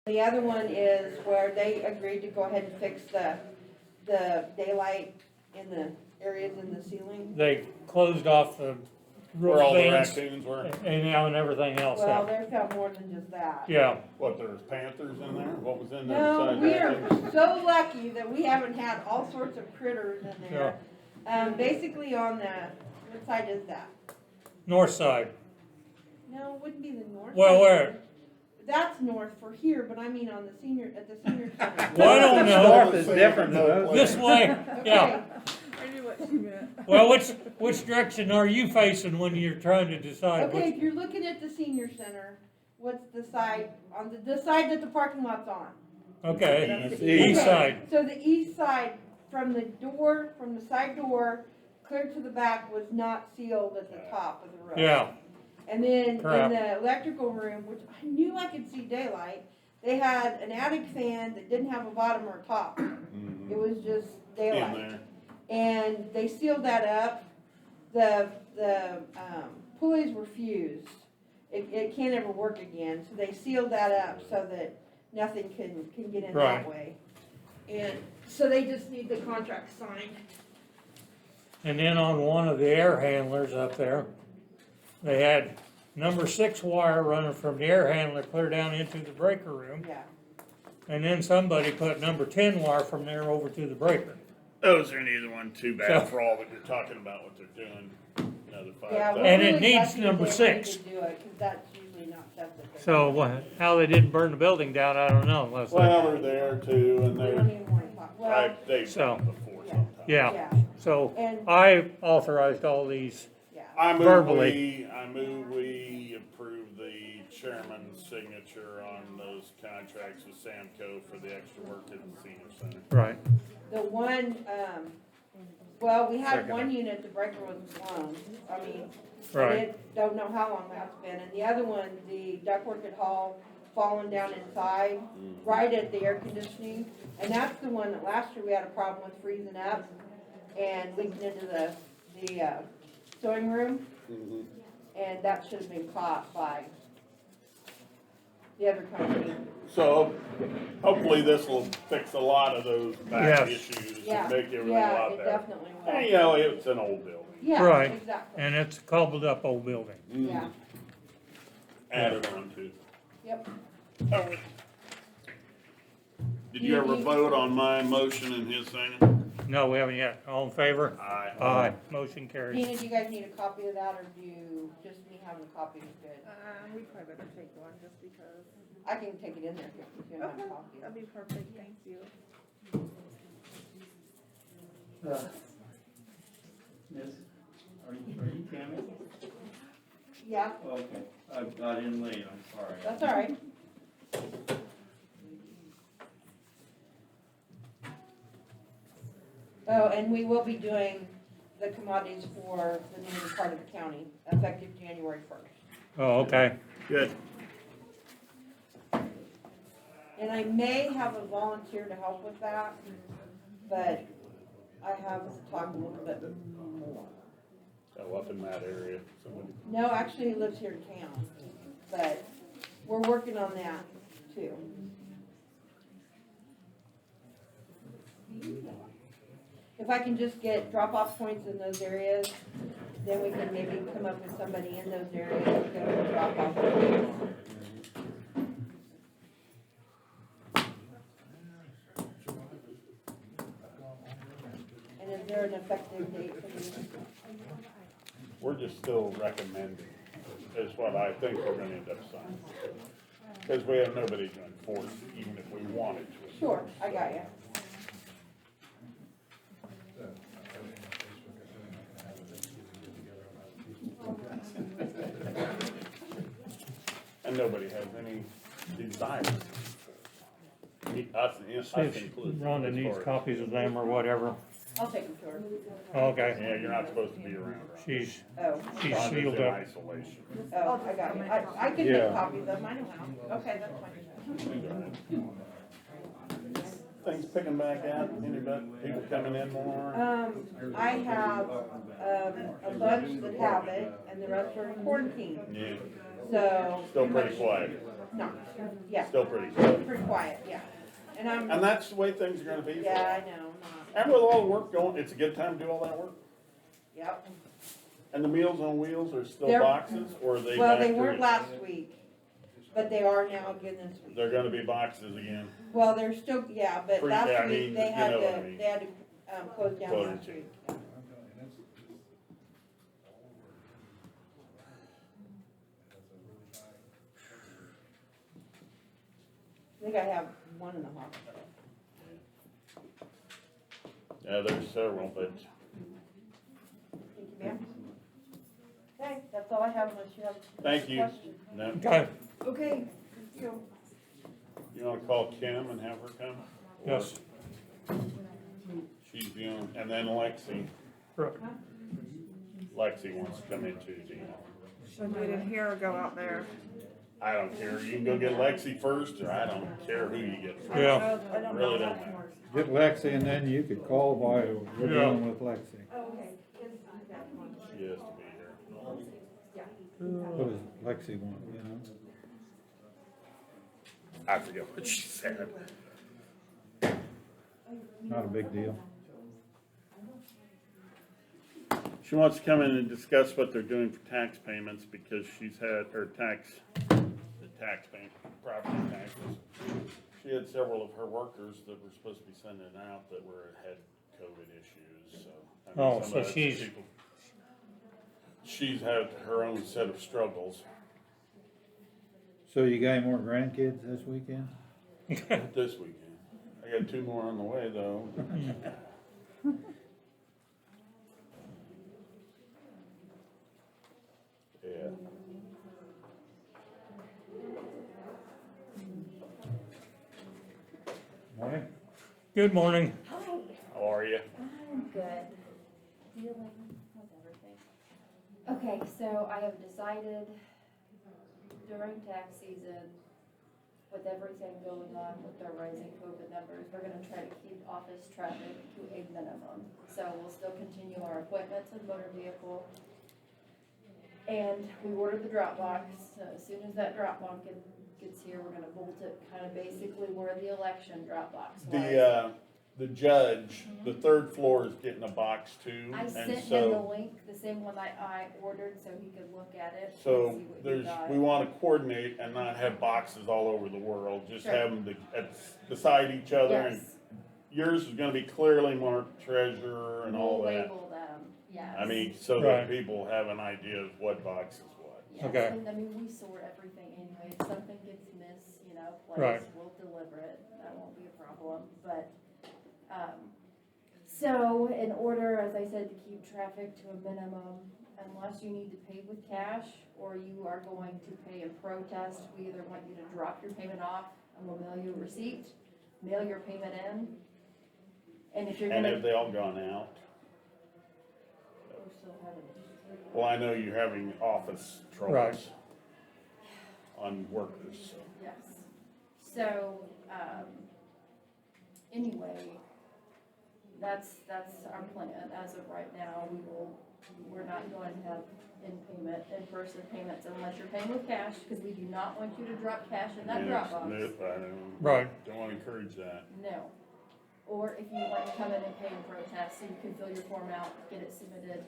The other one is where they agreed to go ahead and fix the daylight in the areas in the ceiling. They closed off the Where all the roof vents raccoons were. and everything else Well, out. they found more than just that. Yeah, What, there's panthers in there? What was in there No, besides we are raccoons? so lucky that we haven't had all sorts of critters in there. Basically on the, what side is that? north side. No, it wouldn't be the north. Well, side. where? That's north for here, but I mean on the senior, at the senior center. Well, I don't know. North is different than those. This way, yeah. Okay. I knew what she meant. Well, which direction are you facing when you're trying to decide Okay, which? if you're looking at the senior center, what's the side, on the side that the parking lot's on? Okay, East. east Okay, side. So the east side, from the door, from the side door, clear to the back was not sealed at the top of the roof. Yeah, And then Correct. in the electrical room, which I knew I could see daylight, they had an attic fan that didn't have a bottom or a top. It was just In daylight. there. And they sealed that up. The pulleys were fused. It can't ever work again, so they sealed that up so that nothing can get in Right. that way. And so they just need the contract signed. and then on one of the air handlers up there, they had number 6 wire running from the air handler clear down into the breaker room. Yeah. And then somebody put number 10 wire from there over to the breaker. Those are neither one too bad So- for all that you're talking about, what they're doing. Another Yeah, we're And it really needs lucky that number they 6. wanted to do it, 'cause that's usually not stuff that they. So how they didn't burn the building down, I don't know. Unless they- Well, they're there too, and We don't they're, even wanna talk, well, they've So- done it before Yeah. sometimes. Yeah, yeah, so and, I authorized all these. yeah. I Verbally. move we approve the chairman's signature on those contracts with Samco for the extra work at the senior center. Right. The one, well, we had Second. one unit, the breaker was blown, I mean, Right. don't know how long that's been, and the other one, the ductwork at Hall, fallen down inside, right at the air conditioning, and that's the one that last year we had a problem with freezing up and leaking into the sewing room, and that should have been caught by the other company. So hopefully this will fix a lot of those back Yes. issues Yeah, and make everything a yeah, lot it better. definitely And will. you know, it's an old building. Yeah, Right. exactly, And it's a cobbled up old building. yeah, Added on to. yep. Did you ever vote on my motion and his thing? No, we haven't yet. All in favor? Aye. Aye. Motion carries. Tina, do you guys need a copy of that, or do you, just me having a copy is good? We probably better take one just because. I can take it in there if you don't have a Okay, copy. that'd be perfect, thank you. Miss, are you Tammy? Yeah, Okay, I got in late, I'm sorry. that's all right. Oh, and we will be doing the commodities for the new part of the county, effective January 1st. Oh, okay. Good. And I may have a volunteer to help with that, but I have talked a little bit more. So up in that area, somebody. No, actually, he lives here in town, but we're working on that too. If I can just get drop-off points in those areas, then we can maybe come up with somebody in those areas to go and drop off points. And is there an effective date for this? We're just still recommending, is what I think we're gonna end up signing. Because we have nobody to enforce, even if we wanted to. Sure, I got you. And nobody has any desire to enforce. Us See if included. Rhonda as needs far as- copies of them or whatever. I'll take them to her. Okay. Yeah, you're not supposed to be around. Rhonda. She's Oh, sealed Rhonda's in up. isolation. oh, I got you. I can Yeah. make copies of them, I know how. Okay, that's fine. Things picking back up, anybody, people coming in more? I have, a bunch that have it, and the rest are in quarantine, Yeah, so. still pretty quiet, No, yeah, still pretty quiet. pretty quiet, yeah. And And that's the way things are gonna be. yeah, I know, not, And with all the work going, it's a good time to do all that work. yep. And the Meals on Wheels are still They're- boxes, or are they Well, back they to? weren't last week, but they are now again this week. They're gonna be boxes again. Well, they're still, yeah, but Yeah, I last mean, week they you had know what I to, mean. they had to, close down Close. last week. I think I have one in the hospital. Yeah, there's several, but Thank you, ma'am. Okay, that's all I have unless you have. thank you. questions. No, Okay, Okay, thank you. you wanna call Kim and have her come? Or yes, She's the only, and then Lexi. right. Lexi wants to come in too, do you know? Should I do it in here or go out there? I don't care. You can go get Lexi first, or I don't care who you get first. Yeah. I don't Really know. don't matter. Get Lexi and then you could call while we're Yeah. dealing with Lexi. Oh, okay. She has to be here. What does Lexi want, you know? I forget what she said. Not a big deal. She wants to come in and discuss what they're doing for tax payments because she's had, the tax payment, property taxes. She had several of her workers that were supposed to be sending out that had COVID issues, so. I mean, Oh, some so of that's she's- people- She's had her own set of struggles So you got any more grandkids this weekend? this weekend. I got 2 more on the way, though. Yeah. Morning. Good morning. How are you? I'm good. Dealing with everything. Okay, so I have decided during tax season, with everything going on with the rising COVID numbers, we're gonna try to keep office traffic to a minimum. So we'll still continue our appointments and motor vehicle. And we ordered the drop box, so as soon as that drop box gets here, we're gonna bolt it kind of basically where the election drop box was. The judge, the 3rd floor is getting a box too, I and sent him the so, link, the same one I ordered, so he could look at it. and so see what he got. we wanna coordinate and not have boxes all over the world, just Sure. have them beside each other, and Yes, yours is gonna be clearly marked treasurer and all we'll that. label them, yes. I mean, so that Right. people have an idea of what box is what. Yes, Okay. and I mean, we sort everything anyway, if something gets missed, place, Right. we'll deliver it, that won't be a problem, but, so in order, as I said, to keep traffic to a minimum, unless you need to pay with cash or you are going to pay in protest, we either want you to drop your payment off and we'll mail you a receipt, mail your payment in. And if you're And gonna, have they all gone out? we're still having, Well, I know you're having office Right. troubles on workers, so. yes. So, anyway, that's our plan as of right now. We're not going to have in-person payments unless you're paying with cash, because we do not want you to drop cash in that Yes, Dropbox. nope, I don't. Right. Don't wanna encourage that. No. Or if you want to come in and pay in protest, so you can fill your form out, get it submitted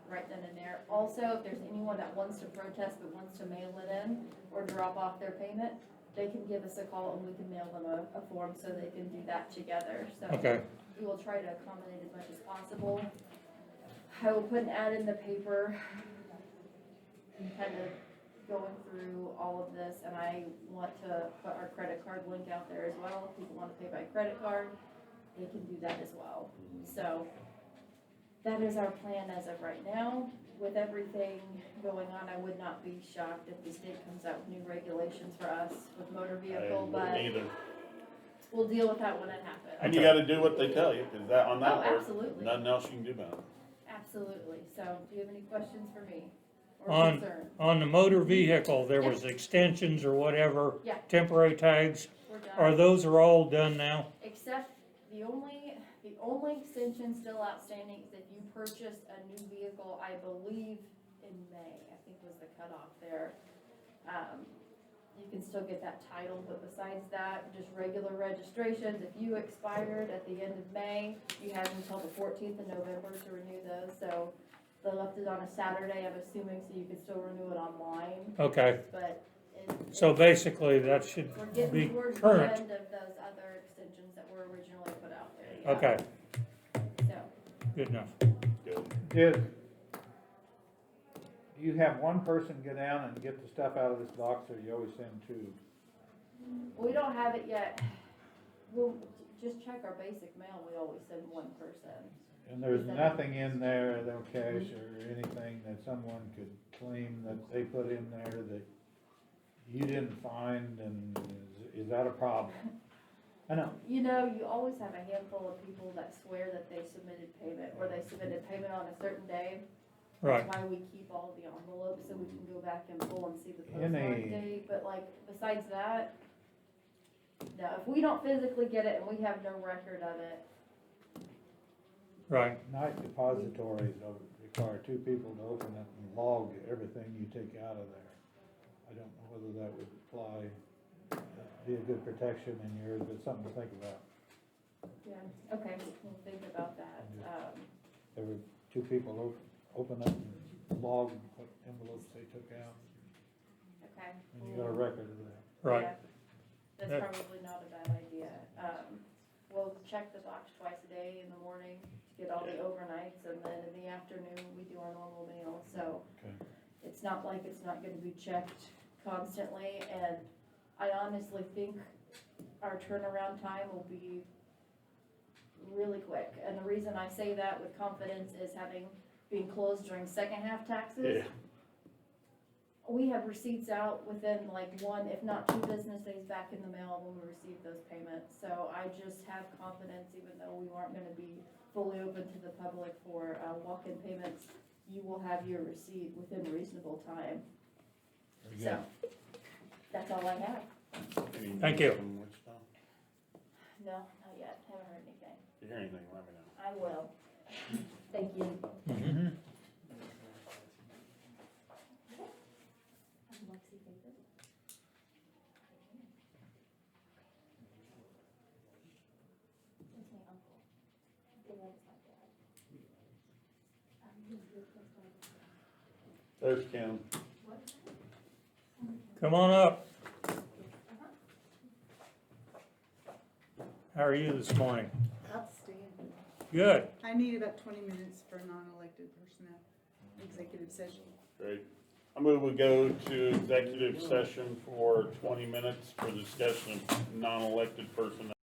right then and there. Also, if there's anyone that wants to protest but wants to mail it in or drop off their payment, they can give us a call and we can mail them a form so they can do that together. So Okay, we will try to accommodate as much as possible. I will put an ad in the paper, kind of going through all of this, and I want to put our credit card link out there as well. If people want to pay by credit card, they can do that as well. So that is our plan as of right now. With everything going on, I would not be shocked if the state comes out with new regulations for us with motor I vehicle, wouldn't but either. we'll deal with that when it happens. And you gotta do what they tell you, cause that, on Oh, that part, absolutely. nothing else you can do about it. Absolutely. So, do you have any questions for me? Or On- concern? on the motor vehicle, there was extensions or whatever, Yeah. temporary tags, We're are done. those are all done now? Except the only extension still outstanding is if you purchased a new vehicle, I believe in May, I think was the cutoff there. you can still get that title, but besides that, just regular registrations. If you expired at the end of May, you have until the 14th of November to renew those, so they left it on a Saturday, I'm assuming, so you can still renew it online, Okay, but so basically that should we're be getting towards the current. end of those other extensions that were originally put out there, yeah. Okay, So, good enough. Do you have one person go down and get the stuff out of this box, or you always send two? we don't have it yet. We'll just check our basic mail, we always send one person. And there's nothing in there, no cash or anything that someone could claim that they put in there that you didn't find, and is that a problem? I know, You know, you always have a handful of people that swear that they submitted payment, or they submitted payment on a certain day. Right, That's why we keep all the envelopes, so we can go back and pull and see the In postmark a- date, but like, besides that, no, if we don't physically get it and we have no record of it, right, night depositories require two people to open it and log everything you take out of there. I don't know whether that would apply, be a good protection in yours, but something to think about. yeah, okay, we'll think about that. There were two people open up and log what envelopes they took out, Okay. and you got a record of that. right. Yeah, That's Yeah. probably not a bad idea. We'll check the box twice a day in the morning to get all the overnights, and then in the afternoon, we do our normal meal, so Okay. it's not like it's not gonna be checked constantly, and I honestly think our turnaround time will be really quick. And the reason I say that with confidence is having been closed during second half taxes. Yeah. We have receipts out within like one, if not 2 business days back in the mail when we receive those payments. So I just have confidence, even though we aren't gonna be fully open to the public for walk-in payments, you will have your receipt within reasonable time. Very So, good. that's all I have. Any Thank news you. from Wichita? No, not yet, haven't heard anything. If you hear anything, let me know. I will. Thank you. Mhm. Lexi paper. That's my uncle. And that is my dad. He's real close to my- There's Kim. Come on up. How are you this morning? Outstanding. Good. I need about 20 minutes for non-elected personnel, executive session. Great. I move we go to executive session for 20 minutes for discussion of non-elected personnel.